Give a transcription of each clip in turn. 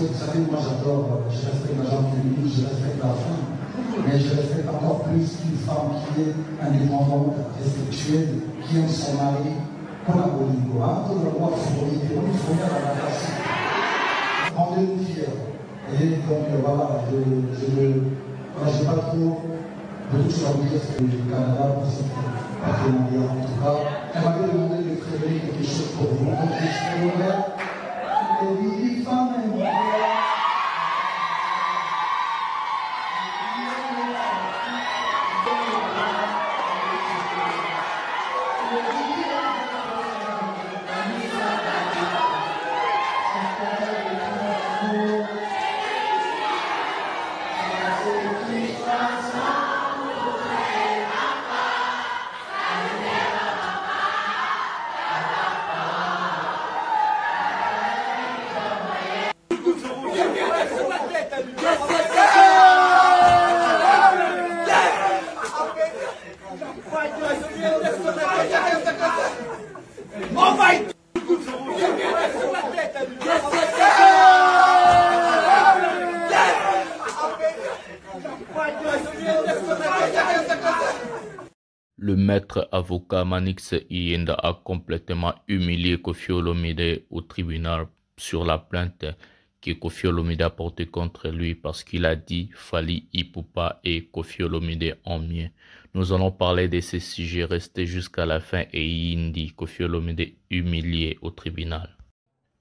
vous savez, moi j'adore, je respecte la gente féminine, je respecte la femme, mais je respecte encore plus qu'une femme qui est indépendante, respectueuse, qui aime son mari, pour la Bolingo, tout le monde se connaît, on est fourni à la place. Rendez-nous fiers. Et donc voilà, je n'ai pas trop de tout ça à dire sur le Canada pour cette partenariat. En tout cas, elle m'avait demandé de prévenir quelque chose pour vous. Donc je suis ouvert. Les femmes et moi. Le maître avocat Manix Iyenda a complètement humilié Koffi Olomide au tribunal sur la plainte que Koffi Olomide a portée contre lui parce qu'il a dit Fally Ipupa et Koffi Olomide en mien. Nous allons parler de ces sujets, restés jusqu'à la fin et Yindi, Koffi Olomide humilié au tribunal.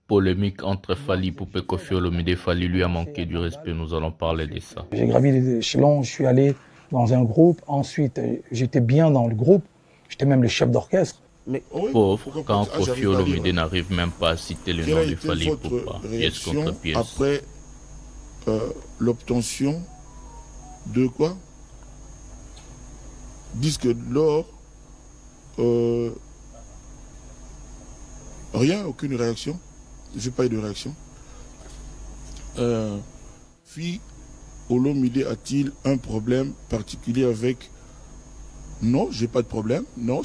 Polémique entre Fally Ipupa et Koffi Olomide, Fally lui a manqué du respect, nous allons parler de ça. J'ai gravi les échelons, je suis allé dans un groupe, ensuite j'étais bien dans le groupe, j'étais même le chef d'orchestre. Mais pauvre, quand Koffi Olomide n'arrive même pas à citer le nom de Fally Ipupa, pièce contre pièce. Après l'obtention de quoi? Disque d'or, rien, aucune réaction. J'ai pas eu de réaction. Fally Olomide a-t-il un problème particulier avec? Non, j'ai pas de problème. Non.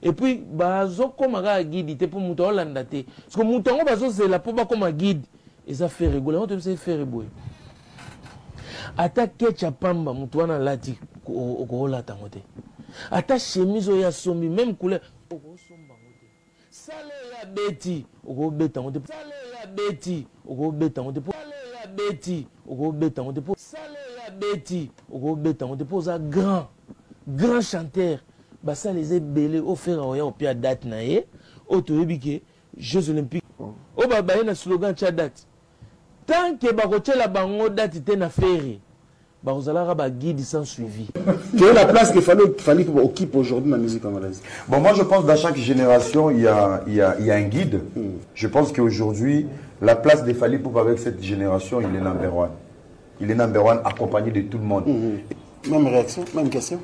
Et puis, bazo comme un guide, pour monter en Hollande. Parce que monter en bazo, c'est la pour comme un guide. Et ça fait rigoler. On te fait faire rigoler. Ata ketchapamba, moutoana lati, au gros latangote. Ata chemise ya sombi, même couleur. Au gros somba ngote. Sale ya beti, au gros betangote. Sale ya beti, au gros betangote. Sale ya beti, au gros betangote. Sale ya beti, au gros betangote. Pour ça, grand chanteur. Bah ça les est belé au faire au pire date naé au toyebike Jeux Olympiques au baba y a slogan tcha date tant que baroche la bango date te na ferry bah vous allez rabat guide sans suivi. Quelle est la place qu'il fallait qu'on occupe aujourd'hui dans la musique congolaise? Bon, moi je pense que dans chaque génération il y a un guide. Je pense qu'aujourd'hui la place de Fally Ipupa avec cette génération il est number one. Il est number one accompagné de tout le monde. Même réaction, même question.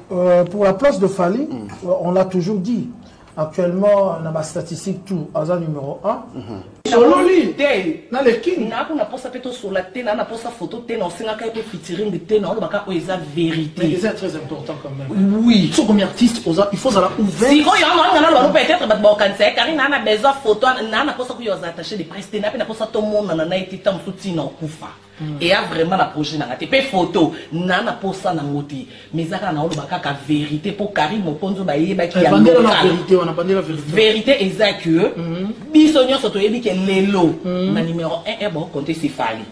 Pour la place de Fally, on l'a toujours dit. Actuellement, on a ma statistique tout, Aza numéro 1. Sololi, na le king. Na kuna posa peto sur la tena, na posa photo tena, on singa kai pe featuring de tena, on baka oza vérité. Mais c'est très important quand même. Oui. Sur combien d'artistes, il faut ça ouvert. Si quand y a un peut-être bat bokanse, car il a besoin photo, na posa ku yoza attaché de presse tena, pe na posa tout monde na été tam soutien kufa. Et a vraiment la projet n'a pas photo, n'a pas ça n'a moti. Mais ça n'a pas la vérité pour Karim Oponzo Baïba qui a la vérité exacte que bisogno soto yebi ke lelo na numéro 1 est bon compter si fali.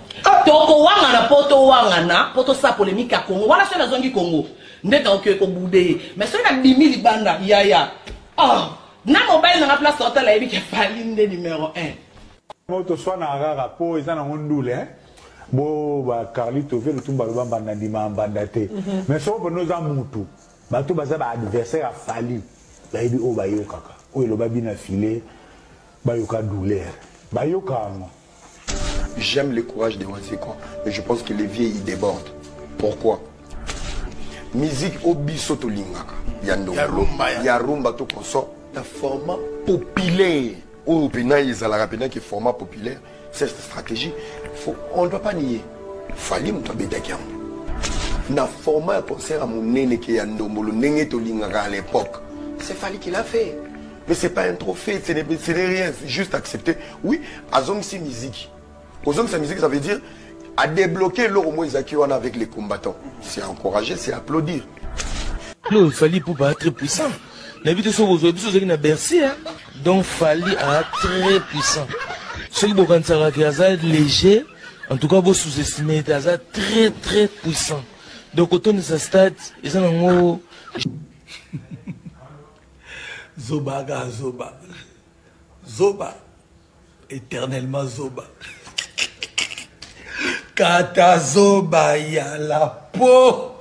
Toko wanga na poto sa polémique à Congo. Voilà c'est la zone du Congo. Ndeta ko ko boudé. Mais c'est na 10 000 banda ya. Ah, na mobile na place hôtel yebi ke fali ndé numéro 1. Moto soit na rara po eza na ngondule bo ba Carlito ve lutumba lobamba na ndima mbandate mais so bo noza mutu bato baza ba adversaire afali ba yebi o ba yokaka o eloba bina filé ba yoka douleur ba yoka. J'aime le courage de Wanseko, mais je pense que les vieux ils débordent. Pourquoi? Musique obiso to lingaka ya rumba to konso un format populaire. Ou ils ont la qui format populaire, c'est cette stratégie. On ne doit pas nier. Fali mutabedakiam. Na format concert à mon nene qui a ndomolo nene tolinga à l'époque. C'est Fali qui l'a fait. Mais c'est pas un trophée, ce n'est rien, c'est juste accepter. Oui, azong si musique. Azong sa musique, ça veut dire à débloquer l'eau au moins avec les combattants. C'est encourager, c'est applaudir. Non, Fali pour pas être très puissant. N'habitez sur vos autres qui n'a Bercy, hein. Donc Fali a très puissant. Ceux qui sont léger, en tout cas vous sous-estimez, très très puissant. Donc autour de sa stade, ils ont un mot. Zobaga Zoba. Zoba. Éternellement Zoba. Kata Zoba ya la peau.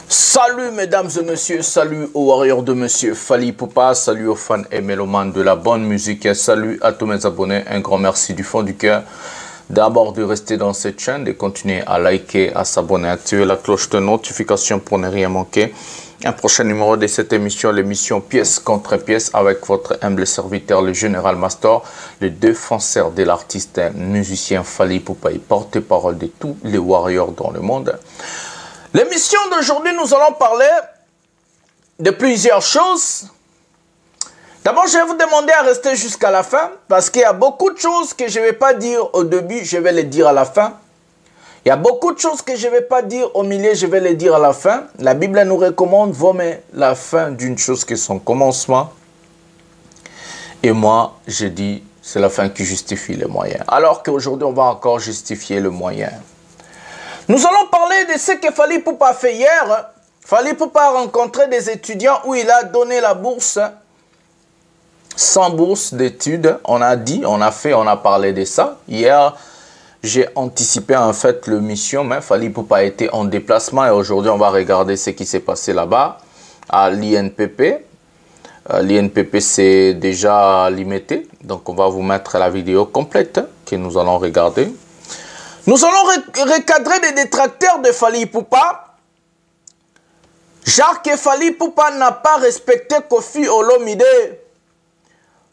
Salut mesdames et messieurs, salut aux warriors de monsieur Fali Ipupa, salut aux fans et mélomanes de la bonne musique et salut à tous mes abonnés, un grand merci du fond du cœur. D'abord de rester dans cette chaîne, de continuer à liker, à s'abonner, à activer la cloche de notification pour ne rien manquer. Un prochain numéro de cette émission, l'émission Pièce contre Pièce avec votre humble serviteur, le Général Mastor, le défenseur de l'artiste musicien Fali Ipupa et porte-parole de tous les warriors dans le monde. L'émission d'aujourd'hui, nous allons parler de plusieurs choses. D'abord, je vais vous demander à rester jusqu'à la fin parce qu'il y a beaucoup de choses que je ne vais pas dire au début, je vais les dire à la fin. Il y a beaucoup de choses que je ne vais pas dire au milieu, je vais les dire à la fin. La Bible nous recommande vomir la fin d'une chose que son commencement. Et moi, je dis, c'est la fin qui justifie les moyens. Alors qu'aujourd'hui, on va encore justifier le moyen. Nous allons parler de ce que Fali Ipupa a fait hier. Fali Ipupa a rencontré des étudiants où il a donné la bourse, sans bourse d'études. On a dit, on a parlé de ça. Hier, j'ai anticipé en fait le mission, mais Fali Ipupa a été en déplacement et aujourd'hui, on va regarder ce qui s'est passé là-bas à l'INPP. L'INPP, c'est déjà limité. Donc, on va vous mettre la vidéo complète que nous allons regarder. Nous allons recadrer des détracteurs de Fali Ipupa. Genre que Fali Ipupa n'a pas respecté Koffi Olomide.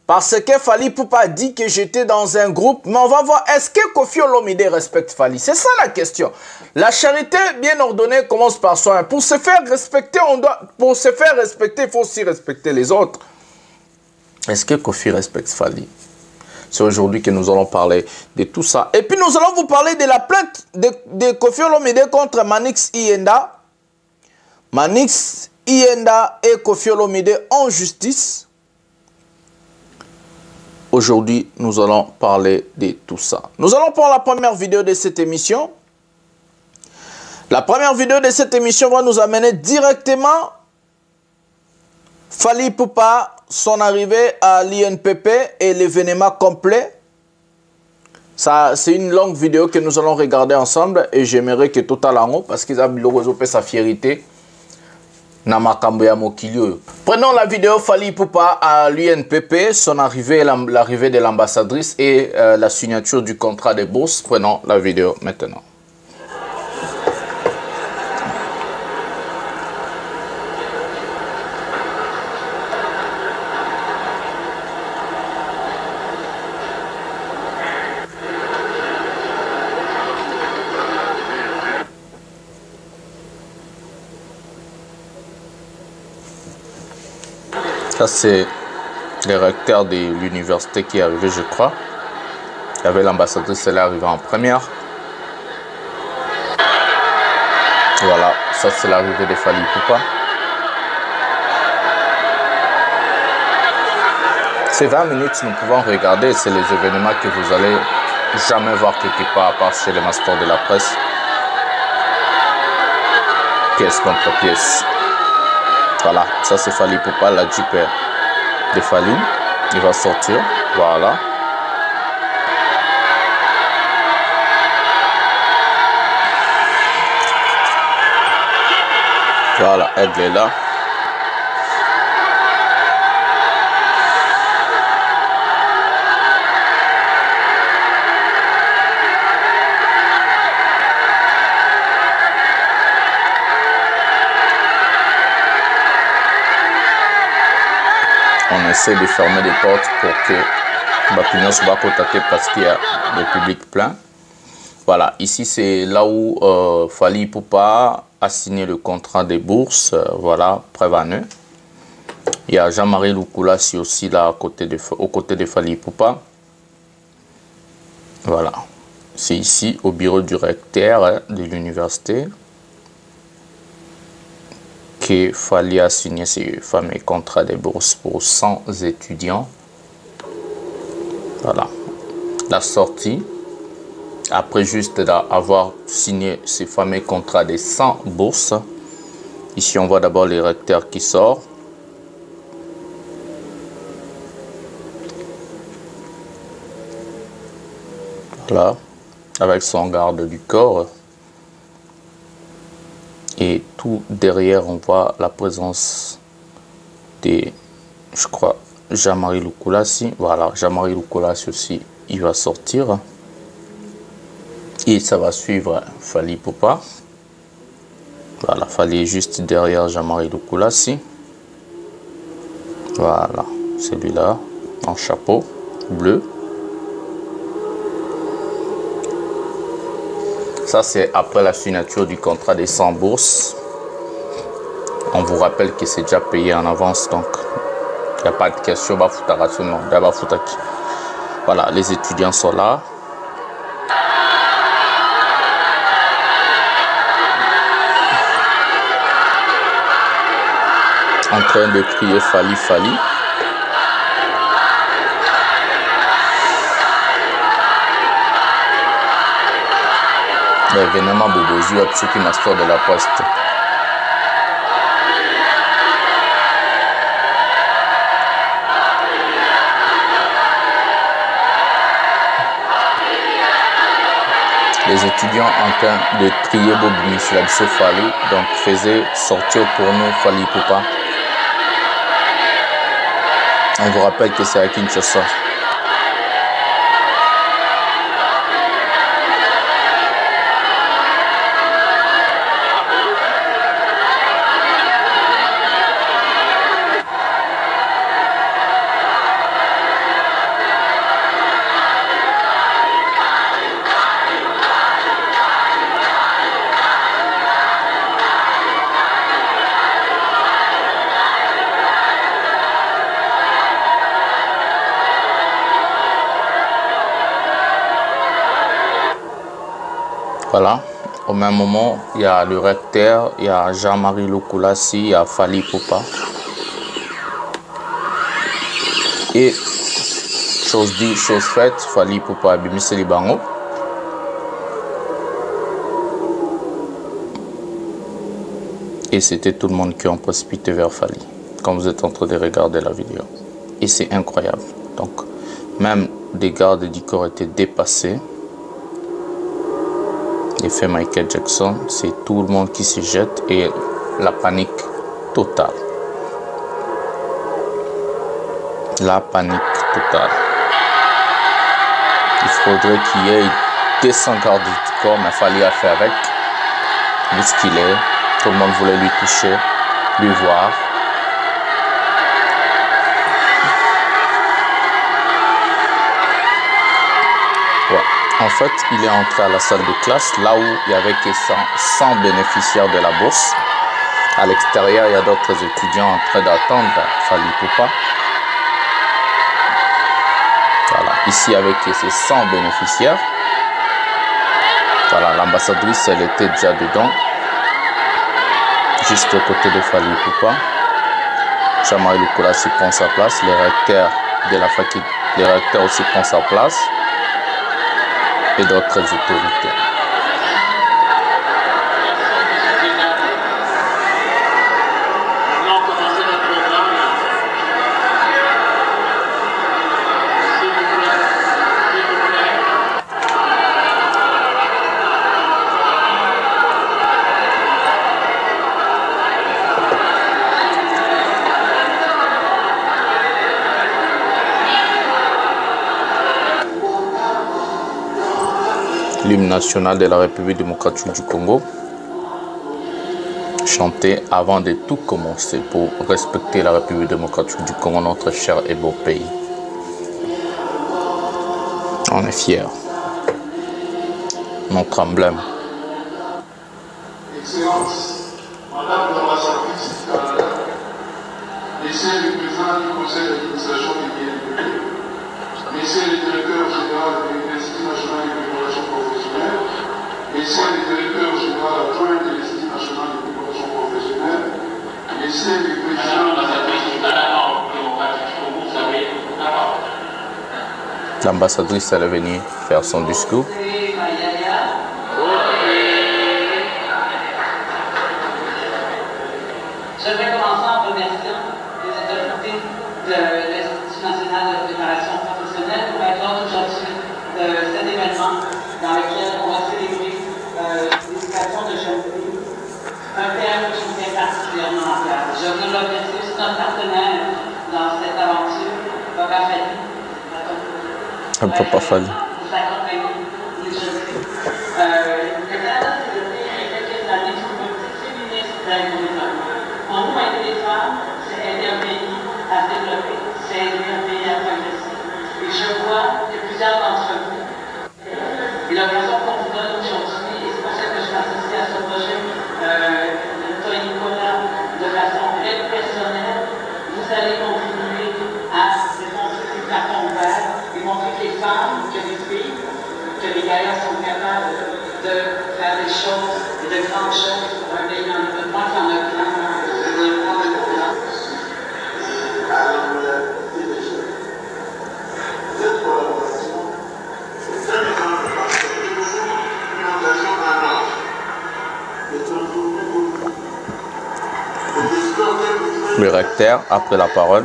Parce que Fali Ipupa dit que j'étais dans un groupe. Mais on va voir, est-ce que Koffi Olomide respecte Fali? C'est ça la question. La charité bien ordonnée commence par soi. Pour se faire respecter, il faut aussi respecter les autres. Est-ce que Koffi respecte Fali? C'est aujourd'hui que nous allons parler de tout ça. Et puis nous allons vous parler de la plainte de Koffi Olomide contre Manix Ienda. Manix Ienda et Koffi Olomide en justice. Aujourd'hui, nous allons parler de tout ça. Nous allons prendre la première vidéo de cette émission. La première vidéo de cette émission va nous amener directement Fally Ipupa, son arrivée à l'INPP et l'événement complet. Ça, c'est une longue vidéo que nous allons regarder ensemble et j'aimerais que tout à l'heure, parce qu'ils ont sa fierté. Prenons la vidéo Fally Ipupa à l'UNPP, son arrivée, l'arrivée de l'ambassadrice et la signature du contrat de bourse. Prenons la vidéo maintenant. Ça, c'est le recteur de l'université qui est arrivé, je crois. Il y avait l'ambassadrice, elle est arrivée en première. Voilà, ça c'est l'arrivée de Fally Ipupa. Ces 20 minutes, nous pouvons regarder, c'est les événements que vous allez jamais voir quelque part, à part chez les masters de la presse. Pièce contre pièce. Voilà, ça c'est Fally Ipupa, la Jeep de Fally. Il va sortir, voilà. Voilà, elle est là. On essaie de fermer les portes pour que Bapignon soit contacté parce qu'il y a le public plein. Voilà, ici c'est là où Fally Ipupa a signé le contrat de bourse, voilà, prévenu. Il y a Jean-Marie Lukulassi aussi là aux côtés de Fally Ipupa. Voilà, c'est ici au bureau du recteur de l'université que Fally a signé ce fameux contrat de bourse pour 100 étudiants. Voilà, la sortie. Après juste avoir signé ce fameux contrat de 100 bourses. Ici, on voit d'abord le recteur qui sort. Voilà, avec son garde du corps. Et tout derrière, on voit la présence de, je crois, Jean-Marie Lukulassi. Voilà, Jean-Marie Lukulassi aussi, il va sortir. Et ça va suivre Fally Ipupa. Voilà, Fally est juste derrière Jean-Marie Lukulassi. Voilà, celui-là, en chapeau bleu. Ça, c'est après la signature du contrat des 100 bourses. On vous rappelle que c'est déjà payé en avance, donc il n'y a pas de question. Voilà, les étudiants sont là. En train de crier Fally, Fally. L'événement Bobozu a Tsuki Master de la Poste. Les étudiants en train de crier Bob Michel Fally, donc faisait sortir pour nous Fally Ipupa. On vous rappelle que c'est à Kinshasa. Voilà, au même moment, il y a le recteur, il y a Jean-Marie Loukoulassi, il y a Fally Ipupa. Et chose dit, chose faite, Fally Ipupa a bimissé les bango. Et c'était tout le monde qui ont précipité vers Fally, comme vous êtes en train de regarder la vidéo. Et c'est incroyable. Donc, même des gardes du corps étaient dépassés. L'effet Michael Jackson, c'est tout le monde qui se jette et la panique totale. La panique totale. Il faudrait qu'il y ait 200 gardes du corps, mais il fallait faire avec. Vu ce qu'il est, tout le monde voulait lui toucher, lui voir. En fait, il est entré à la salle de classe, là où il n'y avait que 100 bénéficiaires de la bourse. À l'extérieur, il y a d'autres étudiants en train d'attendre Fally Ipupa. Voilà, ici avec ces 100 bénéficiaires. Voilà, l'ambassadrice, elle était déjà dedans. Juste aux côtés de Fally Ipupa. Jean-Marie Loukoulassi prend sa place. Le recteur de la faculté, le recteur aussi prend sa place. Et d'autres autorités. L'hymne national de la République démocratique du Congo, chanté avant de tout commencer pour respecter la République démocratique du Congo, notre cher et beau pays. On est fiers. Notre emblème. Excellence, Madame l'ambassadrice Canada, Messieurs les présidents du Conseil d'administration du BNPP, Messieurs les directeurs généraux de l'Institut national de l'évaluation professionnelle, Messieurs les directeurs généraux adjoints de l'Institut national de l'évaluation professionnelle, Messieurs les présidents de l'ambassadrice démocratique du Congo, vous avez la parole. L'ambassadrice, elle est venue faire son discours. Je vais commencer en remerciant les autorités de l'Institut national de préparation professionnelle pour être là aujourd'hui de cet événement dans lequel on va célébrer l'éducation de jeunes filles. Un thème qui me fait particulièrement à cœur. Je veux remercier aussi notre partenaire dans cette aventure, Papa Fally. Papa Fally. Vous accompagnez les jeunes filles. Le Canada s'est doté il y a quelques années sur une politique féministe d'aide au développement. Pour nous, aider les femmes, c'est aider un pays à se développer, c'est aider un pays à progresser. Et je vois que plusieurs d'entre vous, et l'occasion qu'on vous donne aujourd'hui, et c'est pour ça que je m'associe à ce projet de Toi Nicolas de façon très personnelle, vous allez contribuer à démontrer les cartons verts et montrer que les femmes, que les filles, que les gaillards sont capables de faire des choses et de grandes choses pour un pays en développement qui en a plein. Le recteur a pris la parole.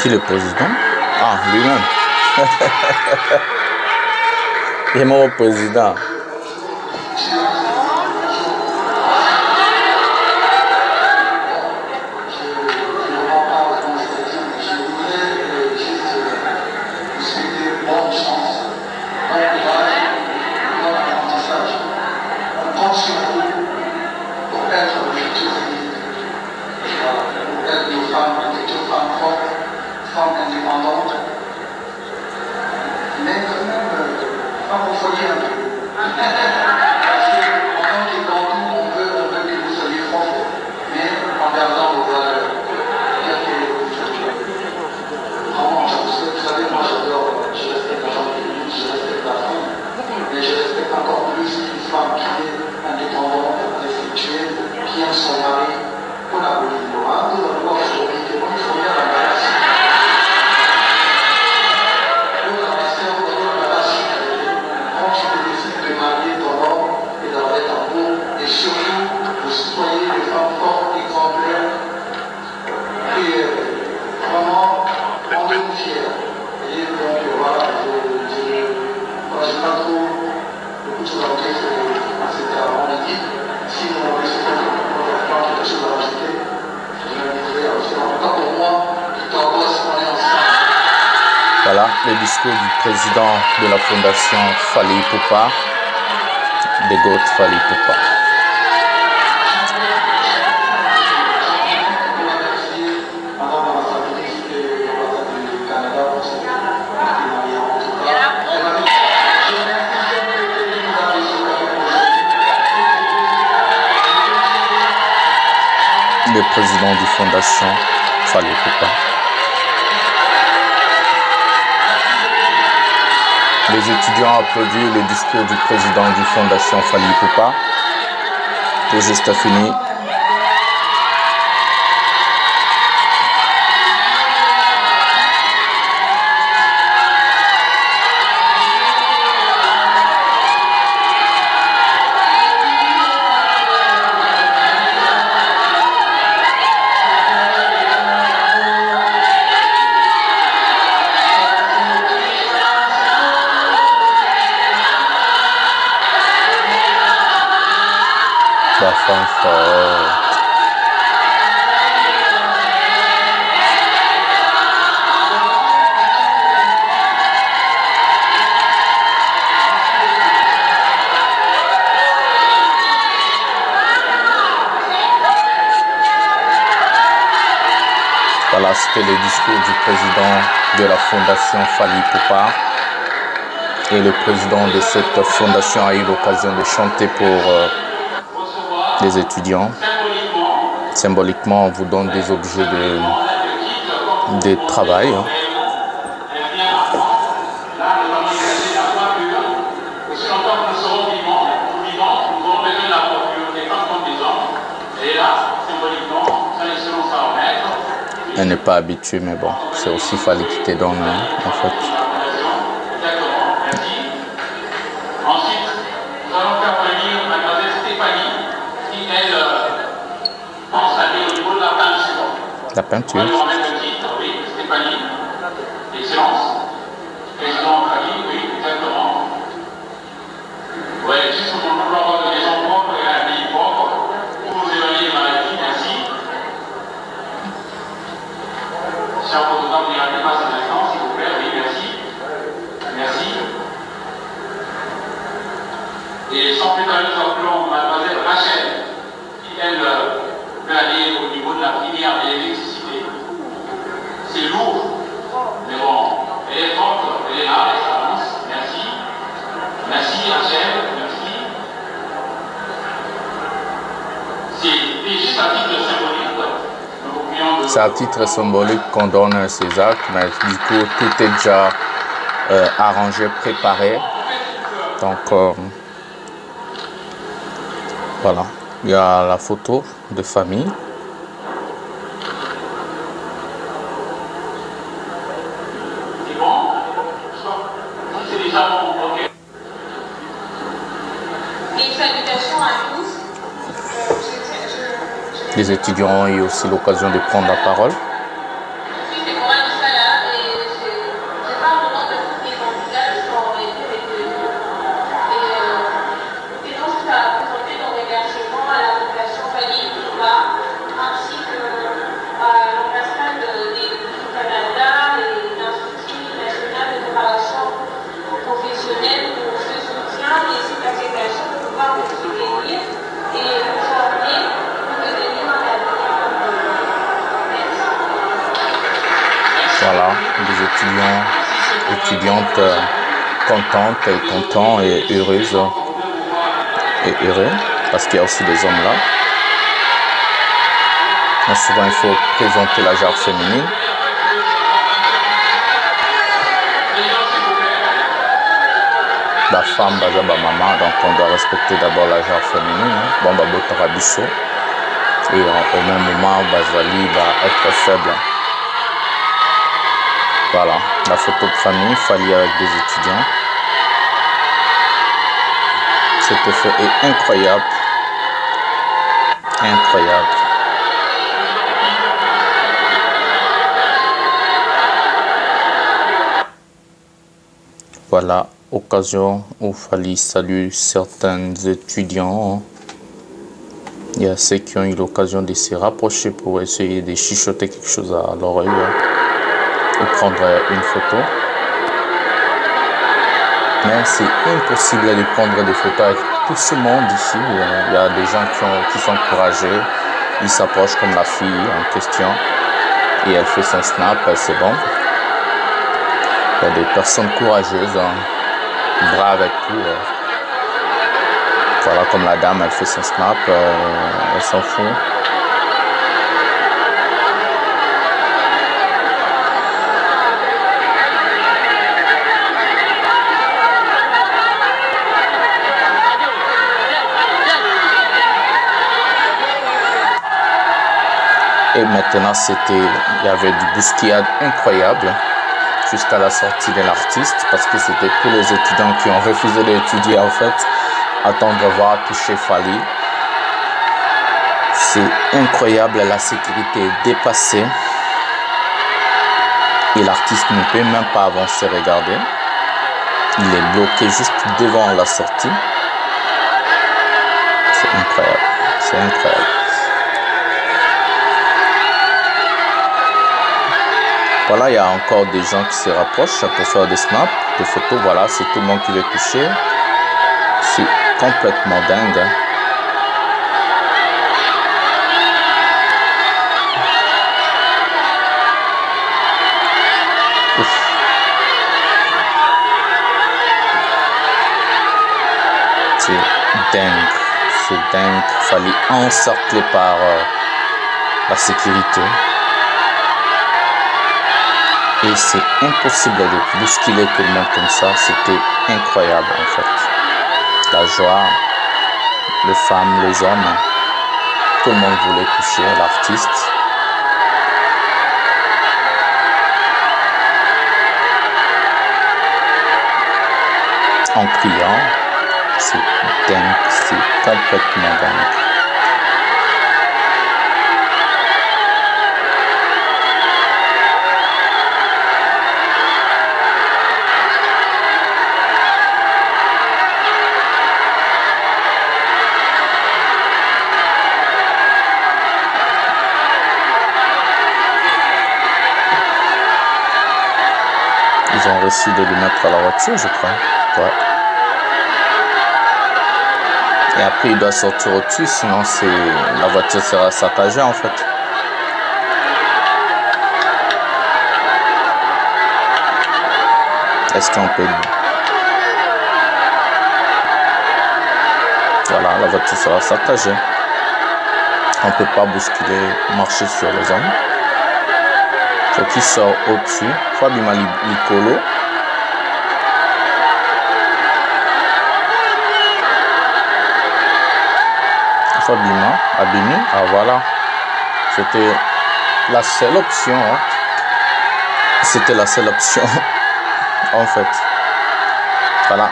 Qui le président? Ah, lui-même. Il est mon président. Voilà le discours du président de la fondation Fally Ipupa, de God Fally Ipupa. Le président du fondation Fally Ipupa. Les étudiants applaudissent le discours du président du fondation Fally Ipupa. Tout juste fini. Voilà, c'était le discours du président de la fondation Fally Ipupa. Et le président de cette fondation a eu l'occasion de chanter pour les étudiants. Symboliquement, on vous donne des objets de travail. Elle n'est pas habituée, mais bon, c'est aussi Fally qui te donne, en fait. La peinture. Stéphanie, Excellence, président Fally, oui, exactement. Oui, juste pour pouvoir avoir des maisons propres et un pays propre, pour vous éloigner des maladies, merci. Si on peut vous dire un passe à l'instant, s'il vous plaît, oui, merci. Merci. Et sans plus tarder, nous appelons mademoiselle Rachel, qui elle peut aller au niveau de la primaire et l'électricité. C'est lourd, mais bon, elle est forte, elle est là, elle s'avance. Merci. Merci Rachel, merci. C'est juste à titre symbolique. C'est à titre symbolique qu'on donne ces actes, mais du coup tout est déjà arrangé, préparé. Donc voilà, il y a la photo de famille. Les étudiants ont eu aussi l'occasion de prendre la parole. étudiantes contentes et contents et heureuses et heureux, parce qu'il y a aussi des hommes là. Donc souvent il faut présenter la genre féminine. La femme, maman, donc on doit respecter d'abord la genre féminine. Bon, Rabisso. Et au même moment, Bazali va être faible. Voilà, la photo de famille, Fali avec des étudiants. Cet effet est incroyable. Incroyable. Voilà, occasion où Fali salue certains étudiants. Il y a ceux qui ont eu l'occasion de se rapprocher pour essayer de chuchoter quelque chose à l'oreille ou prendre une photo. Mais c'est impossible de prendre des photos avec tout ce monde ici. Il y a des gens qui sont courageux. Ils s'approchent comme la fille en question et elle fait son snap, c'est bon. Il y a des personnes courageuses, braves et tout. Voilà, comme la dame, elle fait son snap, elle s'en fout. Et maintenant, il y avait du bousculade incroyable jusqu'à la sortie de l'artiste, parce que c'était tous les étudiants qui ont refusé d'étudier en fait, attendre voir toucher Fali. C'est incroyable, la sécurité est dépassée et l'artiste ne peut même pas avancer, regarder. Il est bloqué juste devant la sortie. C'est incroyable, c'est incroyable. Voilà, il y a encore des gens qui se rapprochent pour faire des snaps, des photos. Voilà, c'est tout le monde qui veut toucher. C'est complètement dingue. Ouf. C'est dingue. C'est dingue. Il fallait encercler par la sécurité. Et c'est impossible de bousculer tout le monde comme ça. C'était incroyable en fait. La joie, les femmes, les hommes, tout le monde voulait toucher l'artiste. En criant, c'est dingue, c'est complètement dingue. Ils ont réussi de le mettre à la voiture, je crois. Ouais. Et après, il doit sortir au-dessus, sinon la voiture sera saccagée en fait. Est-ce qu'on peut... Voilà, la voiture sera saccagée. On ne peut pas bousculer, marcher sur les hommes. Faut qu'il sort au-dessus. Faut abîmer l'icolo. Faut abîmer. Ah voilà. C'était la seule option. Hein. C'était la seule option. En fait. Voilà.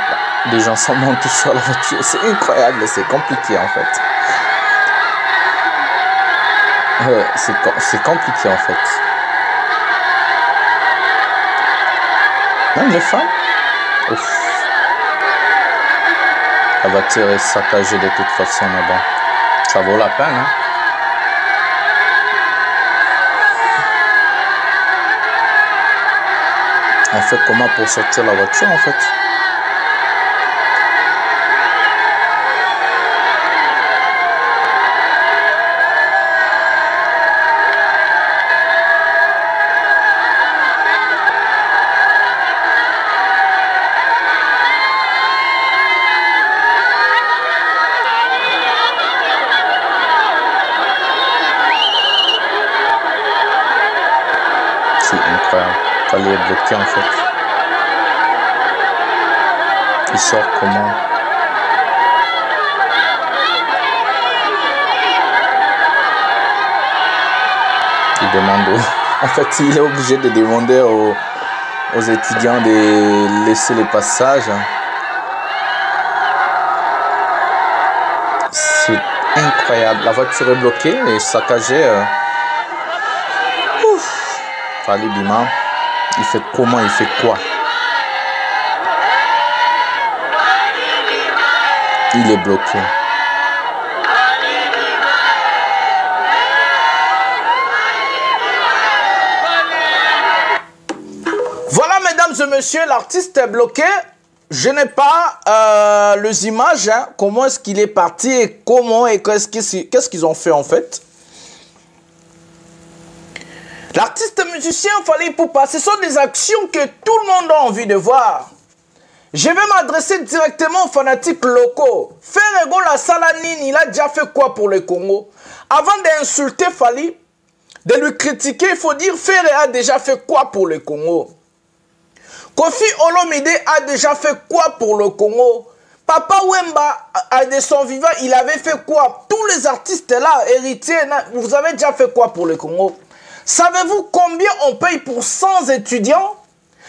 Les gens sont montés sur la voiture. C'est incroyable. C'est compliqué en fait. C'est compliqué en fait. Même les femmes. Ouf. La voiture est saccagée de toute façon, mais bon, ça vaut la peine. Hein. On fait comment pour sortir la voiture en fait? incroyable. Fallait le bloquer en fait. Il sort comment? Il demande En fait, il est obligé de demander aux étudiants de laisser les passages. C'est incroyable. La voiture est bloquée et saccagée. Fally Bima, il fait comment? Il fait quoi? Il est bloqué. Voilà, mesdames et messieurs, l'artiste est bloqué. Je n'ai pas les images, hein, comment est-ce qu'il est parti et comment et qu'est-ce qu'ils ont fait en fait. L'artiste musicien Fally Ipupa, ce sont des actions que tout le monde a envie de voir. Je vais m'adresser directement aux fanatiques locaux. Ferrego la Salanine, il a déjà fait quoi pour le Congo? Avant d'insulter Fally, de lui critiquer, il faut dire Ferré a déjà fait quoi pour le Congo? Kofi Olomide a déjà fait quoi pour le Congo? Papa Wemba, de son vivant, il avait fait quoi? Tous les artistes là, héritiers, vous avez déjà fait quoi pour le Congo? Savez-vous combien on paye pour 100 étudiants?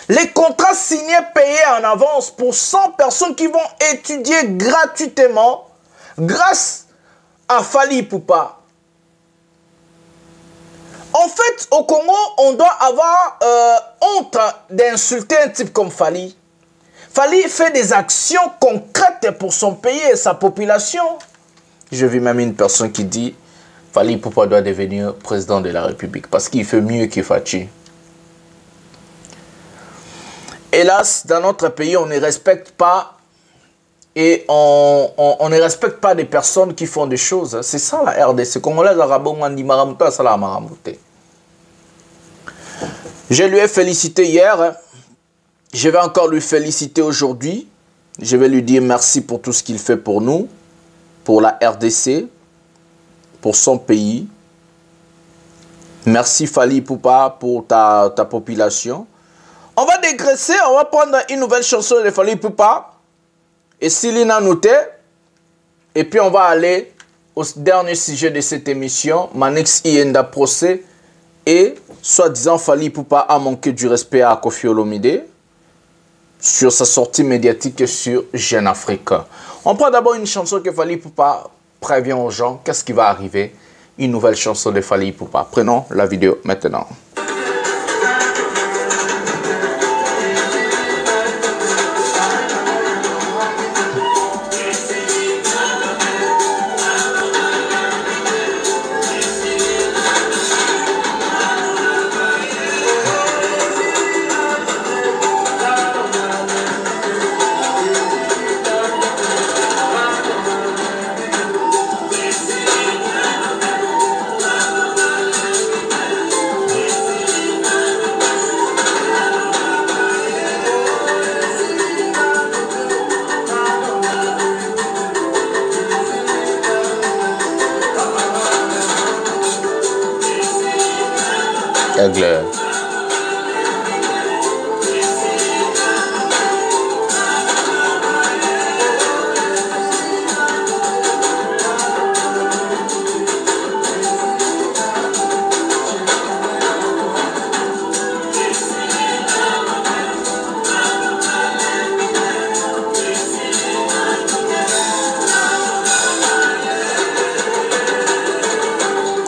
Les contrats signés payés en avance pour 100 personnes qui vont étudier gratuitement grâce à Fally Ipupa. En fait, au Congo, on doit avoir honte d'insulter un type comme Fally. Fally fait des actions concrètes pour son pays et sa population. Je vis même une personne qui dit Fally Ipupa doit devenir président de la République parce qu'il fait mieux que Fachi. Hélas, dans notre pays, on ne respecte pas et on ne respecte pas des personnes qui font des choses. C'est ça la RDC. Je lui ai félicité hier. Je vais encore lui féliciter aujourd'hui. Je vais lui dire merci pour tout ce qu'il fait pour nous, pour la RDC, pour son pays. Merci Fally Ipupa pour ta population. On va dégraisser, on va prendre une nouvelle chanson de Fally Ipupa et Célina Noté. Et puis on va aller au dernier sujet de cette émission, Manix Ienda procès et soi-disant Fally Ipupa a manqué du respect à Koffi Olomide sur sa sortie médiatique sur Jeune Afrique. On prend d'abord une chanson que Fally Ipupa prévient aux gens qu'est-ce qui va arriver. Une nouvelle chanson de Fally Ipupa. Prenons la vidéo maintenant. Aigle.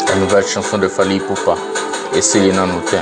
La nouvelle chanson de Fally Ipupa et Célina Noté.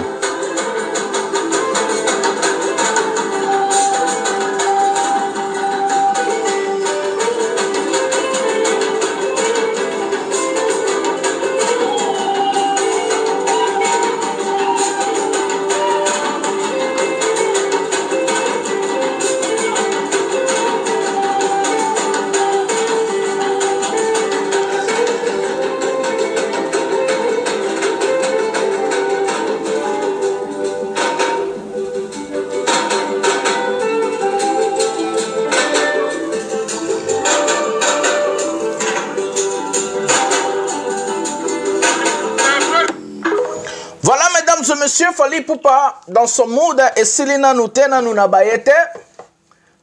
monsieur Fally Ipupa, dans son mood, et Selina Noutena Nounabayete,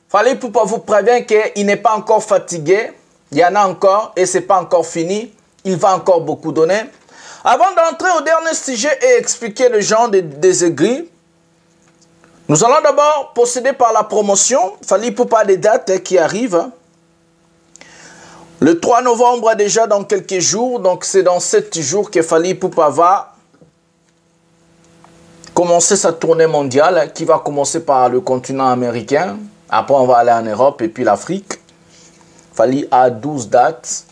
Fally Ipupa vous prévient qu'il n'est pas encore fatigué. Il y en a encore et c'est pas encore fini. Il va encore beaucoup donner. Avant d'entrer au dernier sujet et expliquer le genre des aigris, nous allons d'abord procéder par la promotion. Fally Ipupa des dates qui arrivent. Le 3 novembre déjà dans quelques jours. Donc c'est dans 7 jours que Fally Ipupa va commencer sa tournée mondiale qui va commencer par le continent américain. Après on va aller en Europe et puis l'Afrique. Fally a 12 dates.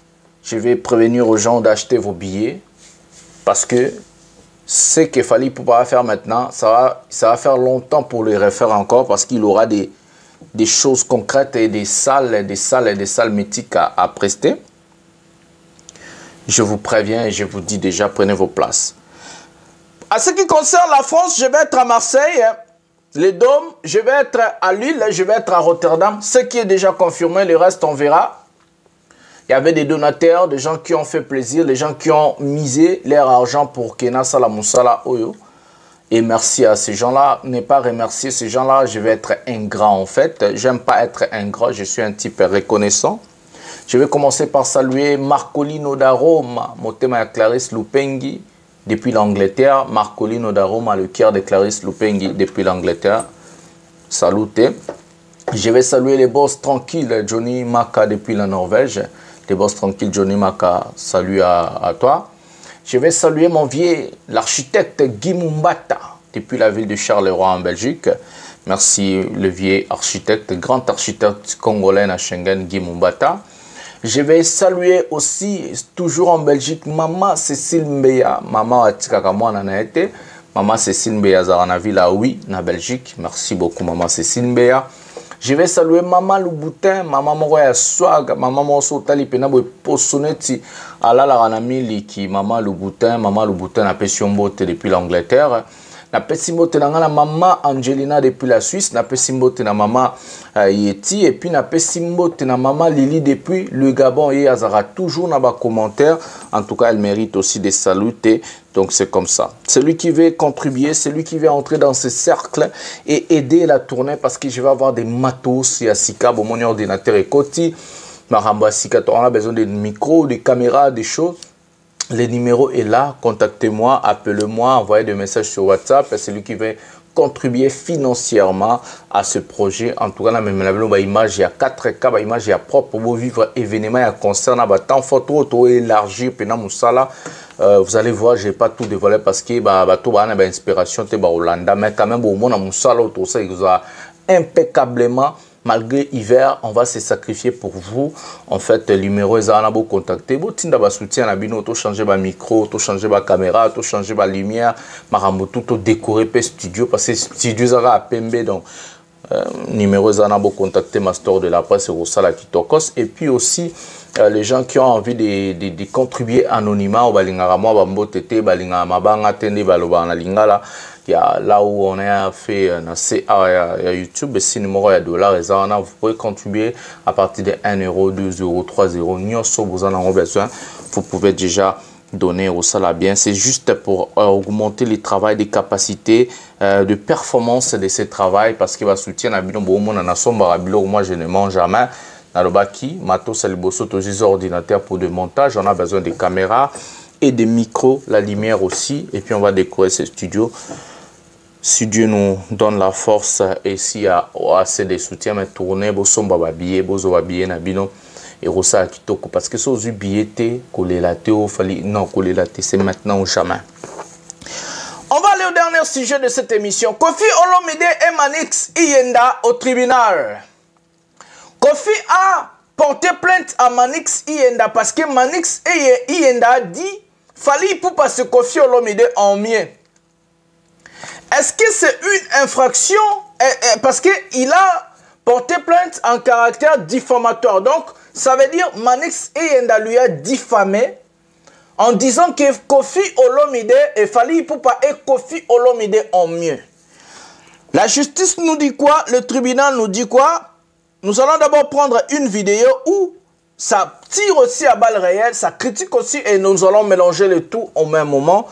Je vais prévenir aux gens d'acheter vos billets. Parce que ce que Fally Ipupa faire maintenant, ça va faire longtemps pour le refaire encore. Parce qu'il aura des choses concrètes et des salles mythiques à prester. Je vous préviens et je vous dis déjà, prenez vos places. À ce qui concerne la France, je vais être à Marseille. Les Dômes, je vais être à Lille, je vais être à Rotterdam. Ce qui est déjà confirmé, le reste on verra. Il y avait des donateurs, des gens qui ont fait plaisir, des gens qui ont misé leur argent pour Kena Sala Moussala Oyo. Et merci à ces gens-là. Ne pas remercier ces gens-là, je vais être ingrat en fait. J'aime pas être ingrat, je suis un type reconnaissant. Je vais commencer par saluer Marcolino da Roma, Motema Clarisse Lupengi, depuis l'Angleterre. Marcolino da Roma, le cœur de Clarisse Lupengi, depuis l'Angleterre. Salutez. Je vais saluer les boss tranquilles, Johnny Maka, depuis la Norvège. Les boss tranquilles, Johnny Maka, salut à toi. Je vais saluer mon vieux, l'architecte Guy Mumbata, depuis la ville de Charleroi en Belgique. Merci le vieux architecte, grand architecte congolais à Schengen, Guy Mumbata. Je vais saluer aussi, toujours en Belgique, Maman Cécile Mbeya. Maman Atikakamo Nanaete. Maman Cécile Mbeya Zarana Villa, oui, en Belgique. Merci beaucoup, Maman Cécile Mbeya. Je vais saluer Maman Louboutin, Maman Moroya Swag, Maman Mosotali Penabo Posoneti, Alala Ranamili qui Maman Louboutin n'a pas Siombote depuis l'Angleterre. N'a pas Simbote na Maman Angelina depuis la Suisse, n'a pas Simbote na Maman Yeti, et puis n'a pas Simbote na Maman Lili depuis le Gabon. Et Azara toujours dans bas commentaires. En tout cas, elle mérite aussi des salutés. Donc c'est comme ça. Celui qui veut contribuer, celui qui veut entrer dans ce cercle et aider la tournée, parce que je vais avoir des matos et à Sika, bon, mon ordinateur est côté. Maramba Sika, on a besoin de micros, de caméras, des choses. Le numéro est là, contactez-moi, appelez-moi, envoyez des messages sur WhatsApp. C'est lui qui veut contribuer financièrement à ce projet. En tout cas, là, même la image, il y a 4K, image, il y a propre, pour vivre événement, il y a concert, il y a tant photo, élargi, vous allez voir, je n'ai pas tout dévoilé parce que tout a une inspiration, mais quand même, au monde, il vous a impeccablement. Malgré l'hiver, on va se sacrifier pour vous. En fait, le numéro est à vous contacter. Vous avez soutien à bino, vous changer ma micro, vous changer ma caméra, vous changer ma lumière, tout décorer le studio parce que le studio est à Pembe. Donc, numéro est à vous contacter, Master de la presse, et Rosala Kitokos. Et puis aussi, les gens qui ont envie de contribuer anonymement au Balingara, Bambo Tete, Balingara Mabanga, Tende, Balobana Lingala. Il y a là où on a fait un CA YouTube, c'est numéro à $, vous pouvez contribuer à partir de 1 €, 2 €, 3 €. Vous en avez besoin, vous pouvez déjà donner au salabien. C'est juste pour augmenter le travail des capacités de performance de ce travail parce qu'il va soutenir la bino bon mon somba moi je ne mange jamais. Nalobaki, matos aliboso tojis ordinateur pour de montage, on a besoin de caméras et des micros, la lumière aussi, et puis on va décorer ce studio. Si Dieu nous donne la force et s'il y a assez de soutien, mais tourner, bosomba babiye, bozo babiye na bino et rosa kitoko parce que sozu billete kolelate au fali non kolelate c'est maintenant ou jamais. On va aller au dernier sujet de cette émission. Kofi Olomide et Manix Iyenda au tribunal. Kofi a porté plainte à Manix Iyenda parce que Manix Iyenda a dit Fally Ipupa se Kofi Olomide en mieux. Est-ce que c'est une infraction parce qu'il a porté plainte en caractère diffamatoire. Donc, ça veut dire Manix Iyenda lui a diffamé en disant que Kofi Olomide et Fally Ipupa et Kofi Olomide ont mieux. La justice nous dit quoi? Le tribunal nous dit quoi? Nous allons d'abord prendre une vidéo où ça tire aussi à balles réelles, ça critique aussi et nous allons mélanger le tout au même moment.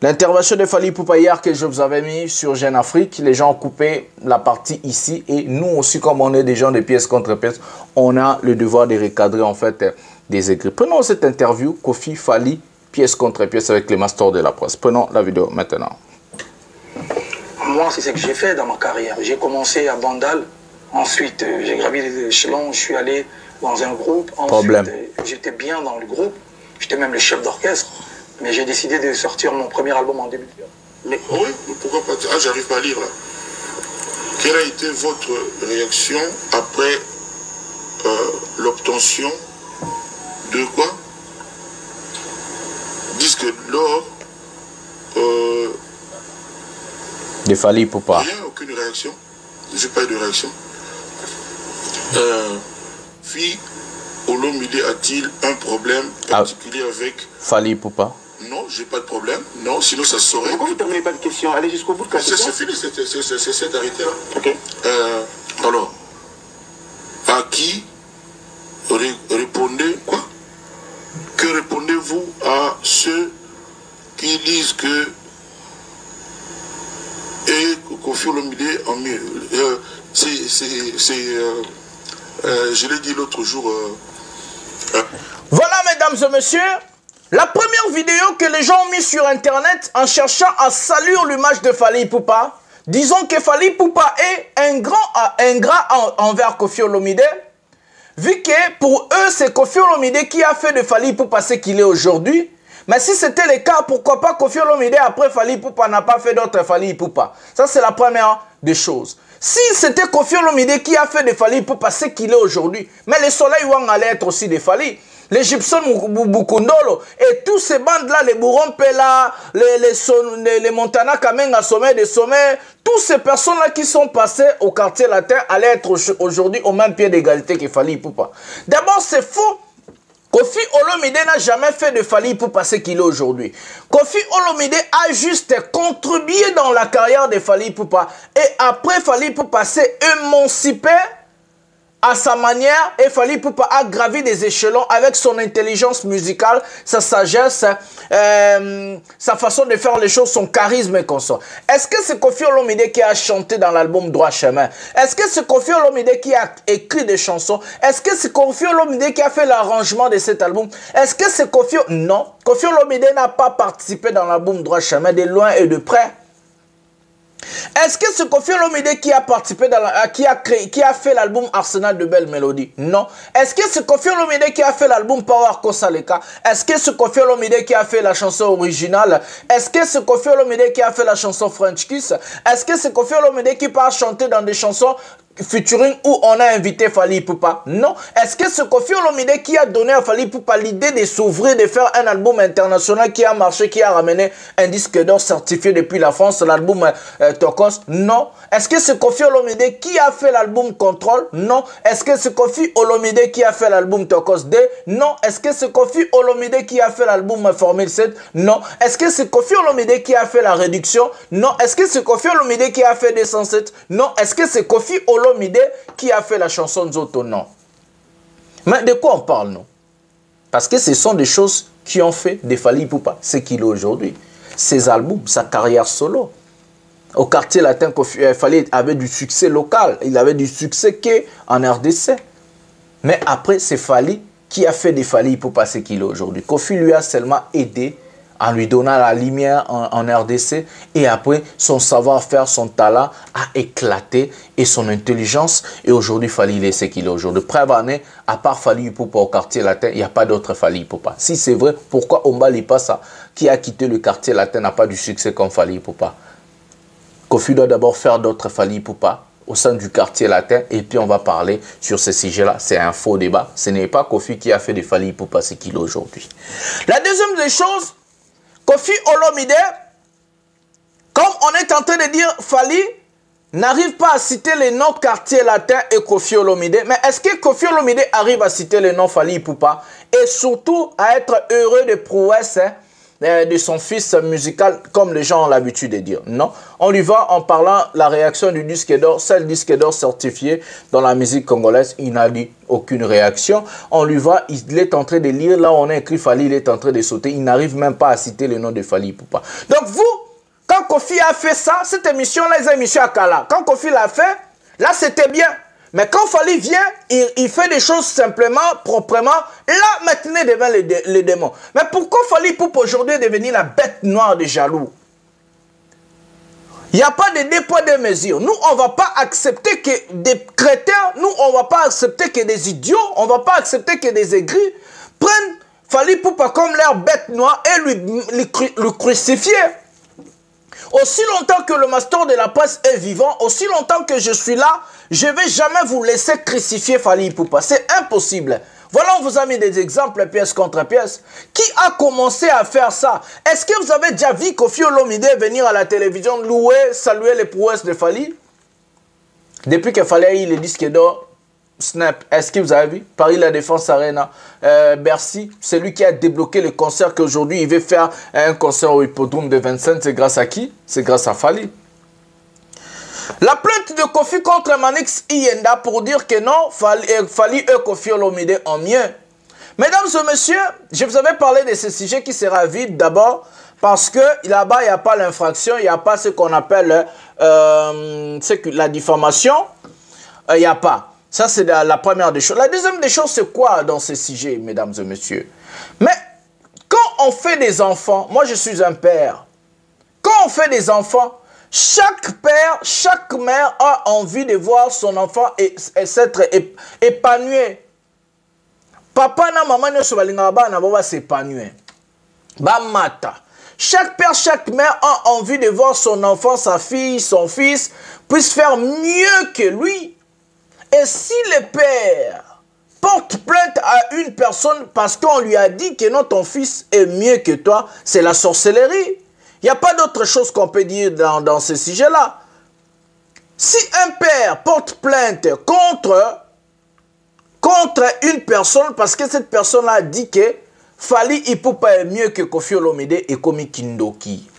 L'intervention de Fally Ipupa hier que je vous avais mis sur Jeune Afrique, les gens ont coupé la partie ici et nous aussi, comme on est des gens de pièce contre pièce, on a le devoir de recadrer en fait des écrits. Prenons cette interview, Kofi Fally, pièce contre pièce avec les masters de la presse. Prenons la vidéo maintenant. Moi, c'est ce que j'ai fait dans ma carrière. J'ai commencé à Bandal, ensuite j'ai gravi les échelons, je suis allé dans un groupe, ensuite j'étais bien dans le groupe, j'étais même le chef d'orchestre. Mais j'ai décidé de sortir mon premier album en début. Mais oui, pourquoi pas? Ah, j'arrive pas à lire là. Quelle a été votre réaction après l'obtention de quoi? Disque d'or. De Fally Ipupa. Rien, aucune réaction. Je n'ai pas eu de réaction. Puis, Olomide a-t-il un problème particulier avec Fally Ipupa? Non, j'ai pas de problème. Non, sinon ça se saurait. Pourquoi vous ne terminez pas de question? Allez jusqu'au bout de c'est fini, c'est arrêté là. Ok. Alors, à qui répondez quoi? Que répondez-vous à ceux qui disent que Kofi Olomide en mieux? Je l'ai dit l'autre jour. Voilà, mesdames et messieurs. La première vidéo que les gens ont mis sur internet en cherchant à saluer l'image de Fally Ipupa, disons que Fally Ipupa est ingrat envers Kofi Olomide, vu que pour eux c'est Kofi Olomide qui a fait de Fally Ipupa ce qu'il est aujourd'hui. Mais si c'était le cas, pourquoi pas Kofi Olomide après Fally Ipupa n'a pas fait d'autres Fally Ipupa? Ça c'est la première des choses. Si c'était Kofi Olomide qui a fait de Fally Ipupa ce qu'il est aujourd'hui, mais le soleil Wang allait être aussi de Fally. Les Gibson Bukundolo et tous ces bandes-là, les Bourron Pela, les Montana Kamenga sommet des sommets, toutes ces personnes-là qui sont passées au quartier latin allaient être aujourd'hui au même pied d'égalité que Fally Ipupa. D'abord, c'est faux. Kofi Olomide n'a jamais fait de Fally Ipupa ce qu'il est aujourd'hui. Kofi Olomide a juste contribué dans la carrière de Fally Ipupa. Et après, Fally Ipupa s'est émancipé à sa manière, et Fally Ipupa a gravi des échelons avec son intelligence musicale, sa sagesse, sa façon de faire les choses, son charisme et consort. Est-ce que c'est Kofi Olomide qui a chanté dans l'album Droit Chemin? Est-ce que c'est Kofi Olomide qui a écrit des chansons? Est-ce que c'est Kofi Olomide qui a fait l'arrangement de cet album? Est-ce que c'est Kofi... Non, Kofi Olomide n'a pas participé dans l'album Droit Chemin de loin et de près. Est-ce que c'est Kofi Olomide qui a participé dans qui a fait l'album Arsenal de belles mélodies? Non. Est-ce que c'est Kofi Olomide qui a fait l'album Power Kosaleka? Est-ce que c'est Kofi Olomide qui a fait la chanson originale? Est-ce que c'est Kofi Olomide qui a fait la chanson French Kiss? Est-ce que c'est Kofi Olomide qui part chanter dans des chansons featuring où on a invité Fally Ipupa? Non. Est-ce que c'est Kofi Olomide qui a donné à Fally Ipupa l'idée de s'ouvrir, de faire un album international qui a marché, qui a ramené un disque d'or certifié depuis la France, l'album Tokos? Non. Est-ce que c'est Kofi Olomide qui a fait l'album Control? Non. Est-ce que c'est Kofi Olomide qui a fait l'album Tokos D? Non. Est-ce que c'est Kofi Olomide qui a fait l'album Formule 7? Non. Est-ce que c'est Kofi Olomide qui a fait la réduction? Non. Est-ce que c'est Kofi Olomide qui a fait des 107? Non. Est-ce que c'est Kofi Olomide qui a fait la chanson Nzoto? Non. Mais de quoi on parle, non? Parce que ce sont des choses qui ont fait de Fally Ipupa ce qu'il est aujourd'hui. Ses albums, sa carrière solo. Au quartier latin, Fally avait du succès local. Il avait du succès qu'en RDC. Mais après, c'est Fally qui a fait de Fally Ipupa ce qu'il est aujourd'hui. Kofi lui a seulement aidé en lui donnant la lumière en RDC, et après son savoir-faire, son talent a éclaté et son intelligence, et aujourd'hui Fally il est ce qu'il est aujourd'hui. Preuve en est, à part Fally Ipupa au quartier latin, il n'y a pas d'autre Fally Ipupa. Si c'est vrai, pourquoi Omba Lipasa, qui a quitté le quartier latin, n'a pas du succès comme Fally Ipupa? Kofi doit d'abord faire d'autres Fally Ipupa au sein du quartier latin, et puis on va parler sur ce sujet-là. C'est un faux débat. Ce n'est pas Kofi qui a fait de Fally Ipupa ce qu'il est aujourd'hui. La deuxième des choses, Kofi Olomide, comme on est en train de dire, Fally n'arrive pas à citer les noms quartier latin et Kofi Olomide. Mais est-ce que Kofi Olomide arrive à citer les noms Fally Ipupa et surtout à être heureux des prouesses de son fils musical, comme les gens ont l'habitude de dire. Non, on lui va en parlant la réaction du disque d'or, c'est le disque d'or certifié dans la musique congolaise. Il n'a dit aucune réaction. On lui va, il est en train de lire, là on a écrit Fally, il est en train de sauter. Il n'arrive même pas à citer le nom de Fally Ipupa. Donc vous, quand Kofi a fait ça, cette émission-là, les émissions à Kala, quand Kofi l'a fait, là c'était bien. Mais quand Fally vient, il fait des choses simplement, proprement. Là, maintenant, il devient les démons. Mais pourquoi Fally Ipupa aujourd'hui devenir la bête noire des jaloux? Il n'y a pas de dépôt de mesures. Nous, on ne va pas accepter que des crétins, nous, on ne va pas accepter que des idiots, on ne va pas accepter que des aigris prennent Fally Ipupa comme leur bête noire et le crucifier. Aussi longtemps que le master de la presse est vivant, aussi longtemps que je suis là, je ne vais jamais vous laisser crucifier Fally Ipupa. C'est impossible. Voilà, on vous a mis des exemples, pièce contre pièce. Qui a commencé à faire ça? Est-ce que vous avez déjà vu Koffi Olomide venir à la télévision louer, saluer les prouesses de Fally? Depuis que Fally a eu le disque d'or, Snap, est-ce que vous avez vu? Paris La Défense Arena, Bercy, c'est lui qui a débloqué le concert qu'aujourd'hui il veut faire un concert au hippodrome de Vincennes. C'est grâce à qui? C'est grâce à Fally. La plainte de Kofi contre Manix Iyenda pour dire que non, Fally et Koffi Olomide en mieux. Mesdames et messieurs, je vous avais parlé de ce sujet qui sera vide d'abord parce que là-bas il n'y a pas l'infraction, il n'y a pas ce qu'on appelle la diffamation, il n'y a pas. Ça, c'est la première des choses. La deuxième des choses, c'est quoi dans ce sujet, mesdames et messieurs? Mais quand on fait des enfants, moi je suis un père, quand on fait des enfants, chaque père, chaque mère a envie de voir son enfant et s'être épanoui. Papa na maman ne se va s'épanouir. Bamata. Chaque père, chaque mère a envie de voir son enfant, sa fille, son fils puisse faire mieux que lui. Et si le père porte plainte à une personne parce qu'on lui a dit que non, ton fils est mieux que toi, c'est la sorcellerie. Il n'y a pas d'autre chose qu'on peut dire dans ce sujet-là. Si un père porte plainte contre une personne parce que cette personne-là a dit que Fally Ipupa est mieux que Koffi Olomide et Komi Kindoki.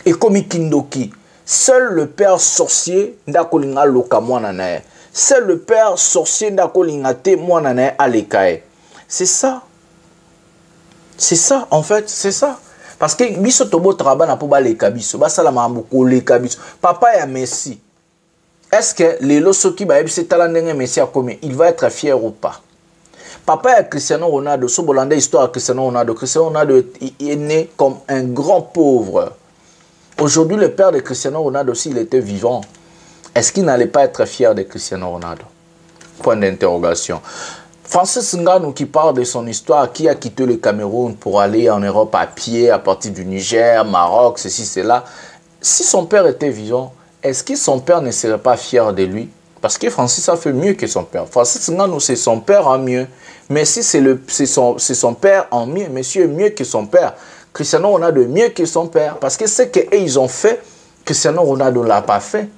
Et Komi Kindoki. Seul le père sorcier ndakolinga loka mwananae. Seul le père sorcier ndakolinga te mwananae alekae. C'est ça. C'est ça, en fait, c'est ça. Parce que biso tobo traba na poba leka biso, ba sala mambuko leka biso. Papa ya Messi. Est-ce que les losoki ba ebise talandenge Messi a commis, il va être fier ou pas? Papa et Cristiano Ronaldo, ce Bollandais histoire Cristiano Ronaldo est né comme un grand pauvre. Aujourd'hui, le père de Cristiano Ronaldo, s'il était vivant, est-ce qu'il n'allait pas être fier de Cristiano Ronaldo? Point d'interrogation. Francis Ngannou qui parle de son histoire, qui a quitté le Cameroun pour aller en Europe à pied, à partir du Niger, Maroc, ceci, cela. Si son père était vivant, est-ce que son père ne serait pas fier de lui? Parce que Francis a fait mieux que son père. Francis Ngannou, c'est son père en mieux. Mais si c'est son père en mieux, monsieur est mieux que son père. Cristiano Ronaldo est mieux que son père. Parce que ce qu'ils ont fait, Cristiano Ronaldo ne l'a pas fait.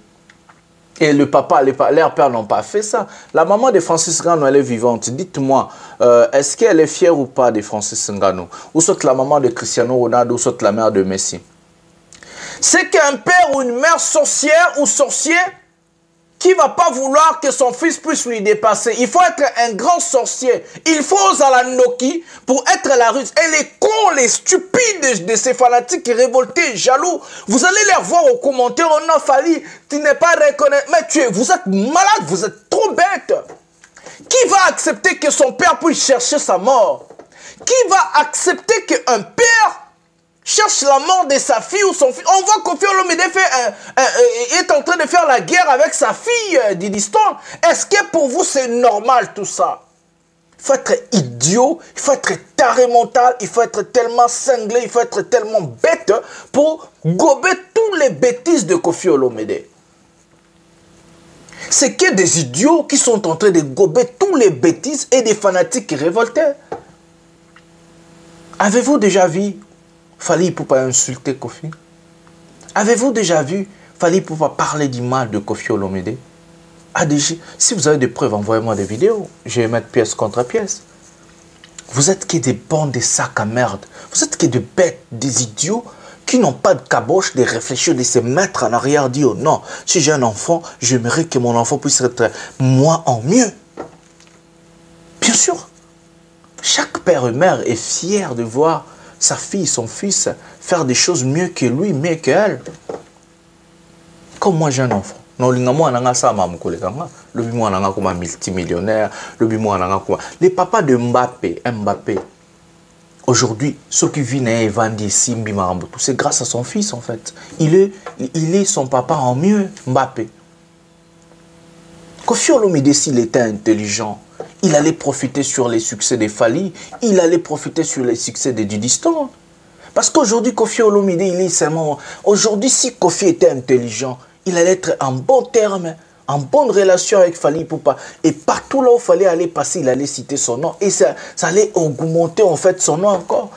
Et le papa, leurs pères n'ont pas fait ça. La maman de Francis Ngannou, elle est vivante. Dites-moi, est-ce qu'elle est fière ou pas de Francis Ngannou? Ou soit la maman de Cristiano Ronaldo, ou soit la mère de Messi? C'est qu'un père ou une mère sorcière ou sorcier qui ne va pas vouloir que son fils puisse lui dépasser. Il faut être un grand sorcier. Il faut Zalandoki pour être la ruse. Et les cons, les stupides de ces fanatiques révoltés, jaloux, vous allez les voir aux commentaires. On a fallu, tu n'es pas reconnaître. Mais vous êtes malade, vous êtes trop bête. Qui va accepter que son père puisse chercher sa mort? Qui va accepter qu'un père cherche la mort de sa fille ou son fils? On voit Koffi Olomide est en train de faire la guerre avec sa fille d'Idiston. Est-ce que pour vous c'est normal tout ça? Il faut être idiot, il faut être taré mental, il faut être tellement cinglé, il faut être tellement bête pour gober toutes les bêtises de Koffi Olomide. C'est que des idiots qui sont en train de gober toutes les bêtises et des fanatiques révoltés. Avez-vous déjà vu Fally Ipupa insulter Koffi? Avez-vous déjà vu Fally Ipupa parler du mal de Koffi Olomide? Si vous avez des preuves, envoyez-moi des vidéos. Je vais mettre pièce contre pièce. Vous êtes que des bandes de sacs à merde. Vous êtes que des bêtes, des idiots qui n'ont pas de caboche de réfléchir, de se mettre en arrière, dire oh non, si j'ai un enfant, j'aimerais que mon enfant puisse être moi en mieux. Bien sûr, chaque père et mère est fier de voir sa fille, son fils faire des choses mieux que lui, mieux qu'elle. Comme moi j'ai un enfant. Le multimillionnaire, les papas de Mbappé, aujourd'hui, ceux qui viennent et vendent ici, c'est grâce à son fils en fait. Il est son papa en mieux, Mbappé. Koffi Olomide, s'il était intelligent, il allait profiter sur les succès de Fally, il allait profiter sur les succès de Didi Stone. Parce qu'aujourd'hui, Koffi Olomide, il est seulement... Aujourd'hui, si Koffi était intelligent, il allait être en bon terme, en bonne relation avec Fally Ipupa. Et partout là où Fally allait passer, il allait citer son nom. Et ça allait augmenter en fait son nom encore.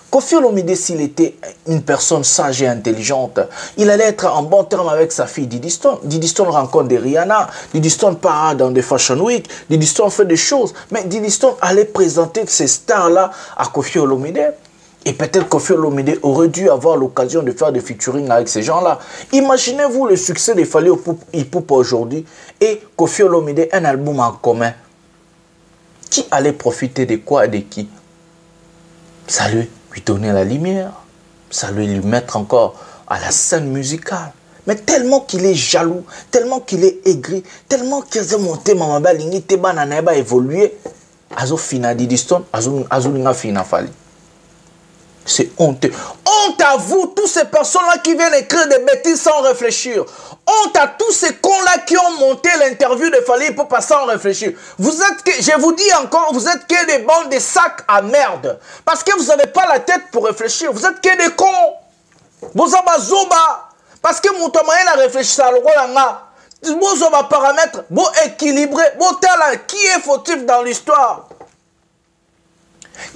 Koffi Olomide, s'il était une personne sage et intelligente, il allait être en bon terme avec sa fille Didi Stone. Didi Stone rencontre des Rihanna, Didi Stone part dans des Fashion Week, Didi Stone fait des choses. Mais Didi Stone allait présenter ces stars-là à Koffi Olomide. Et peut-être Koffi Olomide aurait dû avoir l'occasion de faire des featuring avec ces gens-là. Imaginez-vous le succès de Fally Ipupa aujourd'hui et Koffi Olomide, un album en commun. Qui allait profiter de quoi et de qui? Ça allait lui donner la lumière. Ça allait lui mettre encore à la scène musicale. Mais tellement qu'il est jaloux, tellement qu'il est aigri, tellement qu'il a monté Mamaba Lingi, Teba Nanaeba évolué. Azo fina Didi Stone, azo linga fina Fally. C'est honteux. Honte à vous, tous ces personnes-là qui viennent écrire des bêtises sans réfléchir. Honte à tous ces cons-là qui ont monté l'interview de Fally Ipupa sans réfléchir. Vous êtes que, je vous dis encore, vous êtes que des bandes de sacs à merde. Parce que vous n'avez pas la tête pour réfléchir. Vous êtes que des cons. Vous avez zoba. Parce que mon moyen à réfléchir à l'orolanga. Vous avez paramètres, vous équilibré, vous talent. Qui est fautif dans l'histoire?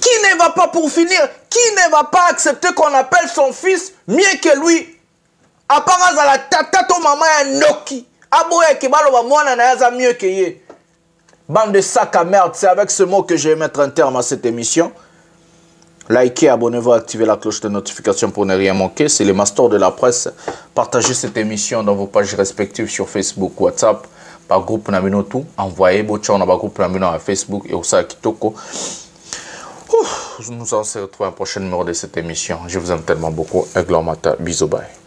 Qui ne va pas, pour finir, qui ne va pas accepter qu'on appelle son fils mieux que lui? À part la tata, ton maman est Noki. Aboye qui va le voir, mieux que lui. Bande de sacs à merde, c'est avec ce mot que je vais mettre un terme à cette émission. Likez, abonnez-vous, activez la cloche de notification pour ne rien manquer. C'est les masters de la presse. Partagez cette émission dans vos pages respectives sur Facebook, WhatsApp, par groupe Namino tout. Envoyez vos chats dans groupe Namino à Facebook et aussi à Kitoko. Nous allons se retrouver à un prochain numéro de cette émission. Je vous aime tellement beaucoup. Un grand matin. Bisous, bye.